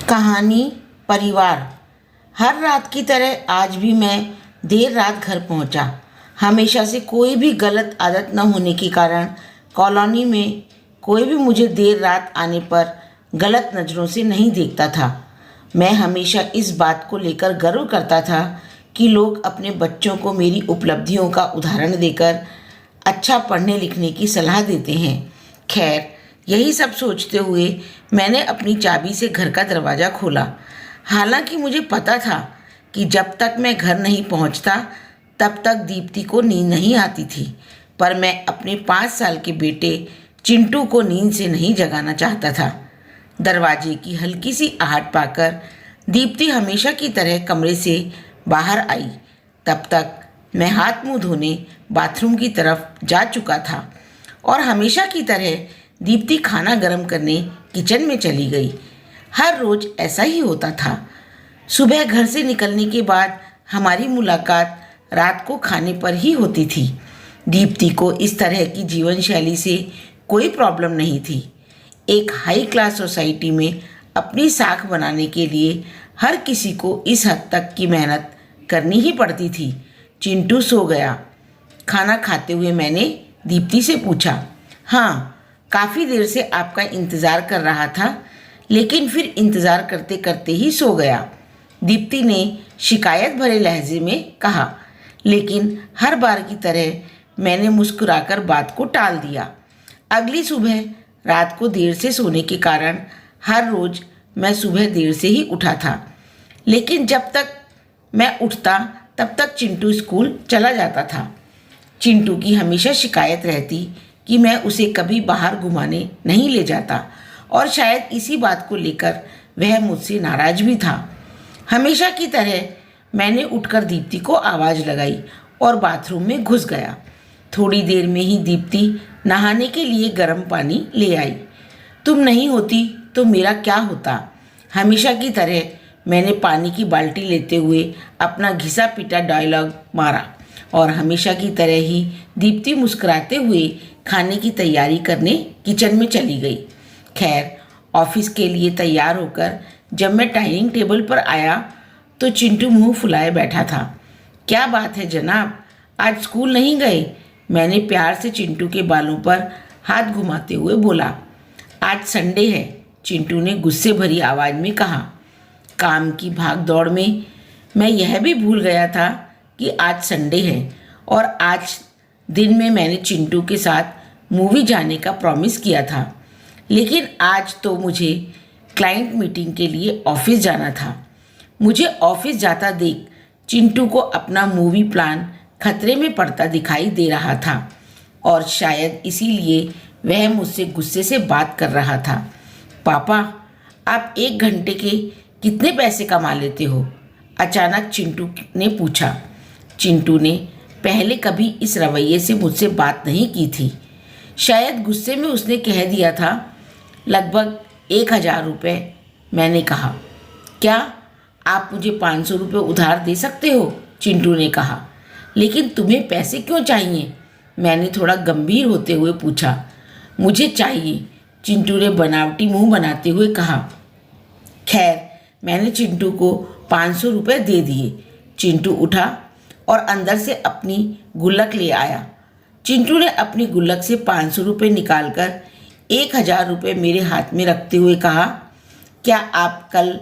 कहानी परिवार। हर रात की तरह आज भी मैं देर रात घर पहुंचा। हमेशा से कोई भी गलत आदत न होने के कारण कॉलोनी में कोई भी मुझे देर रात आने पर गलत नज़रों से नहीं देखता था। मैं हमेशा इस बात को लेकर गर्व करता था कि लोग अपने बच्चों को मेरी उपलब्धियों का उदाहरण देकर अच्छा पढ़ने लिखने की सलाह देते हैं। खैर, यही सब सोचते हुए मैंने अपनी चाबी से घर का दरवाज़ा खोला। हालांकि मुझे पता था कि जब तक मैं घर नहीं पहुंचता तब तक दीप्ति को नींद नहीं आती थी, पर मैं अपने 5 साल के बेटे चिंटू को नींद से नहीं जगाना चाहता था। दरवाजे की हल्की सी आहट पाकर दीप्ति हमेशा की तरह कमरे से बाहर आई। तब तक मैं हाथ मुंह धोने बाथरूम की तरफ जा चुका था और हमेशा की तरह दीप्ति खाना गर्म करने किचन में चली गई। हर रोज़ ऐसा ही होता था। सुबह घर से निकलने के बाद हमारी मुलाकात रात को खाने पर ही होती थी। दीप्ति को इस तरह की जीवन शैली से कोई प्रॉब्लम नहीं थी। एक हाई क्लास सोसाइटी में अपनी साख बनाने के लिए हर किसी को इस हद तक की मेहनत करनी ही पड़ती थी। चिंटू सो गया। खाना खाते हुए मैंने दीप्ति से पूछा, हाँ, काफ़ी देर से आपका इंतज़ार कर रहा था, लेकिन फिर इंतज़ार करते करते ही सो गया। दीप्ति ने शिकायत भरे लहजे में कहा, लेकिन हर बार की तरह मैंने मुस्कुराकर बात को टाल दिया। अगली सुबह रात को देर से सोने के कारण हर रोज़ मैं सुबह देर से ही उठा था, लेकिन जब तक मैं उठता तब तक चिंटू स्कूल चला जाता था। चिंटू की हमेशा शिकायत रहती कि मैं उसे कभी बाहर घुमाने नहीं ले जाता और शायद इसी बात को लेकर वह मुझसे नाराज़ भी था। हमेशा की तरह मैंने उठकर दीप्ति को आवाज़ लगाई और बाथरूम में घुस गया। थोड़ी देर में ही दीप्ति नहाने के लिए गर्म पानी ले आई। तुम नहीं होती तो मेरा क्या होता। हमेशा की तरह मैंने पानी की बाल्टी लेते हुए अपना घिसा पिटा डायलॉग मारा और हमेशा की तरह ही दीप्ति मुस्कुराते हुए खाने की तैयारी करने किचन में चली गई। खैर, ऑफिस के लिए तैयार होकर जब मैं डाइनिंग टेबल पर आया तो चिंटू मुंह फुलाए बैठा था। क्या बात है जनाब, आज स्कूल नहीं गए? मैंने प्यार से चिंटू के बालों पर हाथ घुमाते हुए बोला। आज संडे है, चिंटू ने गुस्से भरी आवाज़ में कहा। काम की भाग दौड़ में मैं यह भी भूल गया था कि आज संडे है और आज दिन में मैंने चिंटू के साथ मूवी जाने का प्रॉमिस किया था, लेकिन आज तो मुझे क्लाइंट मीटिंग के लिए ऑफिस जाना था। मुझे ऑफिस जाता देख चिंटू को अपना मूवी प्लान खतरे में पड़ता दिखाई दे रहा था और शायद इसीलिए वह मुझसे गुस्से से बात कर रहा था। पापा, आप 1 घंटे के कितने पैसे कमा लेते हो? अचानक चिंटू ने पूछा। चिंटू ने पहले कभी इस रवैये से मुझसे बात नहीं की थी। शायद गुस्से में उसने कह दिया था, लगभग 1000 रुपये। मैंने कहा, क्या आप मुझे 500 रुपये उधार दे सकते हो? चिंटू ने कहा। लेकिन तुम्हें पैसे क्यों चाहिए? मैंने थोड़ा गंभीर होते हुए पूछा। मुझे चाहिए, चिंटू ने बनावटी मुंह बनाते हुए कहा। खैर, मैंने चिंटू को 500 रुपये दे दिए। चिंटू उठा और अंदर से अपनी गुल्लक ले आया। चिंटू ने अपनी गुल्लक से 500 रुपये निकालकर 1000 रुपये मेरे हाथ में रखते हुए कहा, क्या आप कल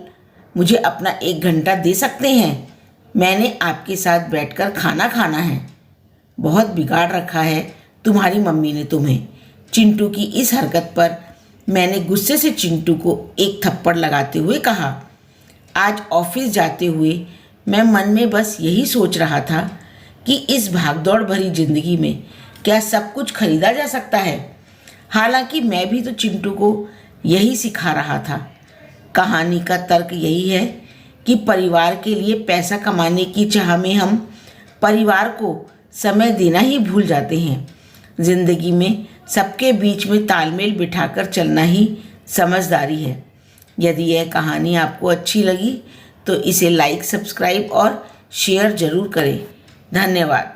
मुझे अपना 1 घंटा दे सकते हैं? मैंने आपके साथ बैठकर खाना खाना है। बहुत बिगाड़ रखा है तुम्हारी मम्मी ने तुम्हें। चिंटू की इस हरकत पर मैंने गुस्से से चिंटू को एक थप्पड़ लगाते हुए कहा। आज ऑफिस जाते हुए मैं मन में बस यही सोच रहा था कि इस भागदौड़ भरी जिंदगी में क्या सब कुछ खरीदा जा सकता है। हालांकि मैं भी तो चिंटू को यही सिखा रहा था। कहानी का तर्क यही है कि परिवार के लिए पैसा कमाने की चाह में हम परिवार को समय देना ही भूल जाते हैं। जिंदगी में सबके बीच में तालमेल बिठाकर चलना ही समझदारी है। यदि यह कहानी आपको अच्छी लगी तो इसे लाइक, सब्सक्राइब और शेयर ज़रूर करें। धन्यवाद।